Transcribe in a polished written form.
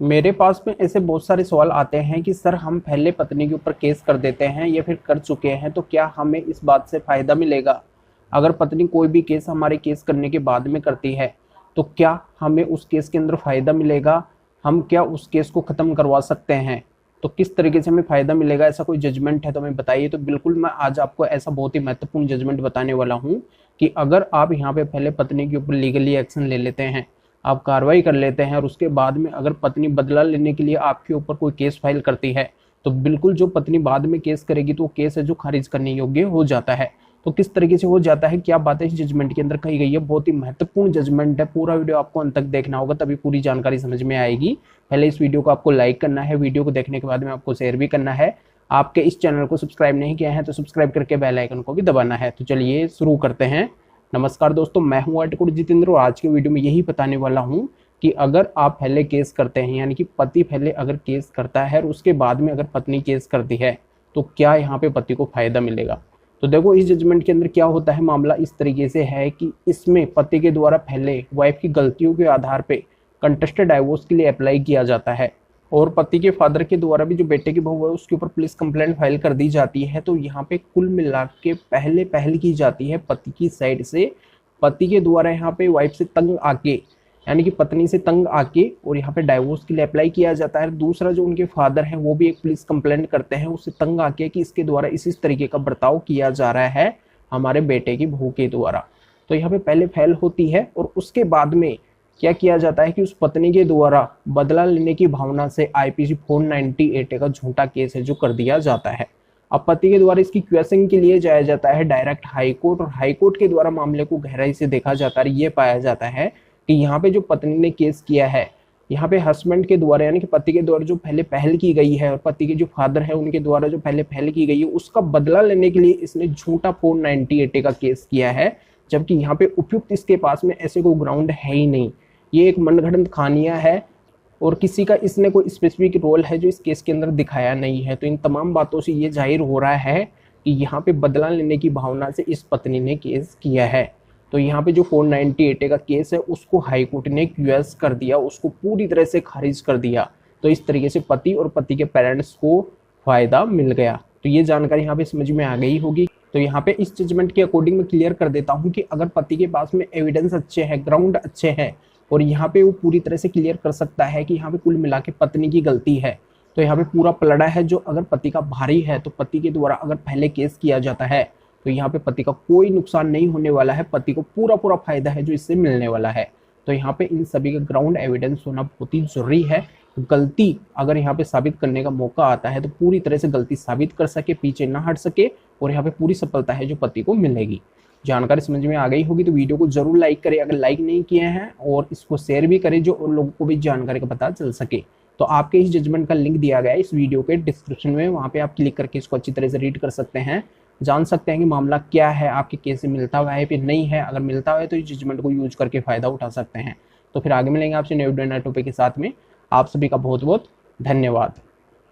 मेरे पास में ऐसे बहुत सारे सवाल आते हैं कि सर हम पहले पत्नी के ऊपर केस कर देते हैं या फिर कर चुके हैं तो क्या हमें इस बात से फ़ायदा मिलेगा? अगर पत्नी कोई भी केस हमारे केस करने के बाद में करती है तो क्या हमें उस केस के अंदर फ़ायदा मिलेगा? हम क्या उस केस को ख़त्म करवा सकते हैं? तो किस तरीके से हमें फ़ायदा मिलेगा? ऐसा कोई जजमेंट है तो हमें बताइए। तो बिल्कुल मैं आज आपको ऐसा बहुत ही महत्वपूर्ण जजमेंट बताने वाला हूँ कि अगर आप यहाँ पे पहले पत्नी के ऊपर लीगली एक्शन ले लेते हैं, आप कार्रवाई कर लेते हैं और उसके बाद में अगर पत्नी बदला लेने के लिए आपके ऊपर कोई केस फाइल करती है तो बिल्कुल जो पत्नी बाद में केस करेगी तो वो केस है जो खारिज करने योग्य हो जाता है। तो किस तरीके से हो जाता है, क्या बातें इस जजमेंट के अंदर कही गई है, बहुत ही महत्वपूर्ण जजमेंट है। पूरा वीडियो आपको अंत तक देखना होगा तभी पूरी जानकारी समझ में आएगी। पहले इस वीडियो को आपको लाइक करना है, वीडियो को देखने के बाद में आपको शेयर भी करना है। आपके इस चैनल को सब्सक्राइब नहीं किया है तो सब्सक्राइब करके बेल आइकन को भी दबाना है। तो चलिए शुरू करते हैं। नमस्कार दोस्तों, मैं हूं एडवोकेट जितेंद्र और आज के वीडियो में यही बताने वाला हूं कि अगर आप पहले केस करते हैं, यानी कि पति पहले अगर केस करता है और उसके बाद में अगर पत्नी केस करती है तो क्या यहाँ पे पति को फायदा मिलेगा। तो देखो इस जजमेंट के अंदर क्या होता है, मामला इस तरीके से है कि इसमें पति के द्वारा पहले वाइफ की गलतियों के आधार पे कंटेस्टेड डाइवोर्स के लिए अप्लाई किया जाता है और पति के फादर के द्वारा भी जो बेटे की बहू है उसके ऊपर पुलिस कंप्लेंट फाइल कर दी जाती है। तो यहाँ पे कुल मिला के पहले पहल की जाती है पति की साइड से, पति के द्वारा यहाँ पे वाइफ से तंग आके, यानी कि पत्नी से तंग आके और यहाँ पे डाइवोर्स के लिए अप्लाई किया जाता है। दूसरा जो उनके फादर है वो भी एक पुलिस कंप्लेंट करते हैं उससे तंग आके कि इसके द्वारा इस तरीके का बर्ताव किया जा रहा है हमारे बेटे की बहू के द्वारा। तो यहाँ पे पहले फैल होती है और उसके बाद में क्या किया जाता है कि उस पत्नी के द्वारा बदला लेने की भावना से IPC 498 का झूठा केस है जो कर दिया जाता है। अब पति के द्वारा इसकी क्वेश्चन के लिए जाया जाता है डायरेक्ट हाई कोर्ट और हाई कोर्ट के द्वारा मामले को गहराई से देखा जाता है। ये पाया जाता है कि यहाँ पे जो पत्नी ने केस किया है, यहाँ पे हस्बैंड के द्वारा यानी कि पति के द्वारा जो पहले पहल की गई है और पति के जो फादर है उनके द्वारा जो पहले पहल की गई है उसका बदला लेने के लिए इसने झूठा 498 का केस किया है, जबकि यहाँ पे उपयुक्त इसके पास में ऐसे कोई ग्राउंड है ही नहीं। ये एक मनगढ़ंत कहानियां है और किसी का इसने कोई स्पेसिफिक रोल है जो इस केस के अंदर दिखाया नहीं है। तो इन तमाम बातों से ये जाहिर हो रहा है कि यहाँ पे बदला लेने की भावना से इस पत्नी ने केस किया है। तो यहाँ पे जो 498 का केस है उसको हाई कोर्ट ने क्यूएस कर दिया, उसको पूरी तरह से खारिज कर दिया। तो इस तरीके से पति और पति के पेरेंट्स को फायदा मिल गया। तो ये जानकारी यहाँ पे समझ में आ गई होगी। तो यहाँ पे इस जजमेंट के अकॉर्डिंग मैं क्लियर कर देता हूँ कि अगर पति के पास में एविडेंस अच्छे हैं, ग्राउंड अच्छे हैं और यहाँ पे वो पूरी तरह से क्लियर कर सकता है कि यहाँ पे कुल मिला के पत्नी की गलती है, तो यहाँ पे पूरा पलड़ा है जो अगर पति का भारी है तो पति के द्वारा अगर पहले केस किया जाता है तो यहाँ पे पति का कोई नुकसान नहीं होने वाला है, पति को पूरा पूरा फायदा है जो इससे मिलने वाला है। तो यहाँ पे इन सभी का ग्राउंड एविडेंस होना बहुत ही जरूरी है। गलती अगर यहाँ पे साबित करने का मौका आता है तो पूरी तरह से गलती साबित कर सके, पीछे ना हट सके और यहाँ पे पूरी सफलता है जो पति को मिलेगी। जानकारी समझ में आ गई होगी तो वीडियो को जरूर लाइक करें अगर लाइक नहीं किए हैं और इसको शेयर भी करें जो और लोगों को भी जानकारी का पता चल सके। तो आपके इस जजमेंट का लिंक दिया गया है इस वीडियो के डिस्क्रिप्शन में, वहाँ पे आप क्लिक करके इसको अच्छी तरह से रीड कर सकते हैं, जान सकते हैं कि मामला क्या है, आपके केस से मिलता हुआ है फिर नहीं है। अगर मिलता हुआ है तो इस जजमेंट को यूज करके फायदा उठा सकते हैं। तो फिर आगे मिलेंगे आपसे नए टॉपिक के साथ में। आप सभी का बहुत बहुत धन्यवाद।